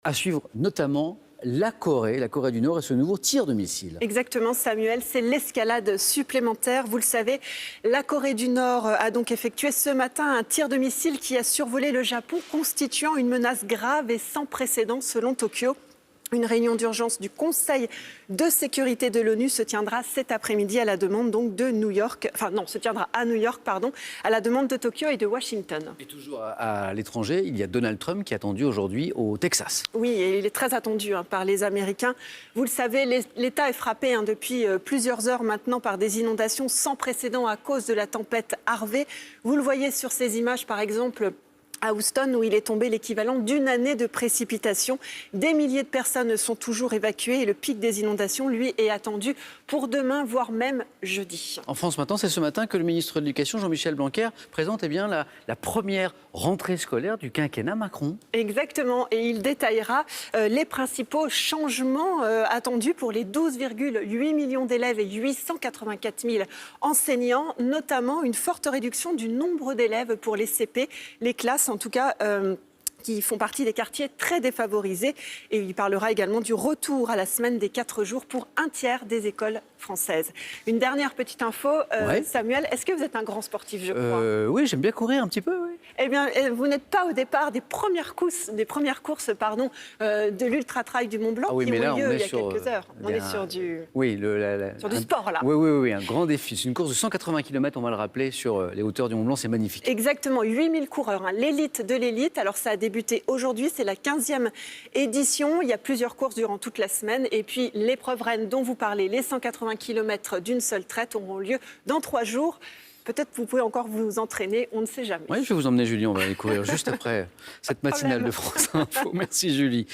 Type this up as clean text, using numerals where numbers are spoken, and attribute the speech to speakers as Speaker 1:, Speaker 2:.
Speaker 1: À suivre notamment la Corée du Nord et ce nouveau tir de missile.
Speaker 2: Exactement, Samuel, c'est l'escalade supplémentaire. Vous le savez, la Corée du Nord a donc effectué ce matin un tir de missile qui a survolé le Japon, constituant une menace grave et sans précédent selon Tokyo. Une réunion d'urgence du Conseil de sécurité de l'ONU se tiendra cet après-midi à la demande donc de New York. Enfin non, se tiendra à New York, pardon, à la demande de Tokyo et de Washington.
Speaker 1: Et toujours à l'étranger, il y a Donald Trump qui est attendu aujourd'hui au Texas.
Speaker 2: Oui, et il est très attendu par les Américains. Vous le savez, l'État est frappé depuis plusieurs heures maintenant par des inondations sans précédent à cause de la tempête Harvey. Vous le voyez sur ces images, par exemple, à Houston, où il est tombé l'équivalent d'une année de précipitations. Des milliers de personnes sont toujours évacuées et le pic des inondations, lui, est attendu pour demain, voire même jeudi.
Speaker 1: En France maintenant, c'est ce matin que le ministre de l'Éducation, Jean-Michel Blanquer, présente la première rentrée scolaire du quinquennat Macron.
Speaker 2: Exactement, et il détaillera les principaux changements attendus pour les 12,8 millions d'élèves et 884 000 enseignants, notamment une forte réduction du nombre d'élèves pour les CP, les classes en tout cas, qui font partie des quartiers très défavorisés. Et il parlera également du retour à la semaine des 4 jours pour un tiers des écoles françaises. Une dernière petite info,
Speaker 1: Ouais.
Speaker 2: Samuel, est-ce que vous êtes un grand sportif, je crois?
Speaker 1: Oui, j'aime bien courir un petit peu. Oui.
Speaker 2: Eh bien, vous n'êtes pas au départ des premières courses, de l'Ultra-Trail du Mont-Blanc qui ont eu lieu il y a quelques heures. On est sur du,
Speaker 1: oui,
Speaker 2: sur du sport, là.
Speaker 1: Oui, un grand défi. C'est une course de 180 km, on va le rappeler, sur les hauteurs du Mont-Blanc, c'est magnifique.
Speaker 2: Exactement, 8000 coureurs, l'élite de l'élite. Alors ça a débuté aujourd'hui, c'est la 15e édition. Il y a plusieurs courses durant toute la semaine. Et puis l'épreuve reine dont vous parlez, les 180 km d'une seule traite, auront lieu dans 3 jours. Peut-être que vous pouvez encore vous entraîner, on ne sait jamais.
Speaker 1: Oui, je vais vous emmener, Julie, on va aller courir juste après cette matinale de France Info. Merci, Julie.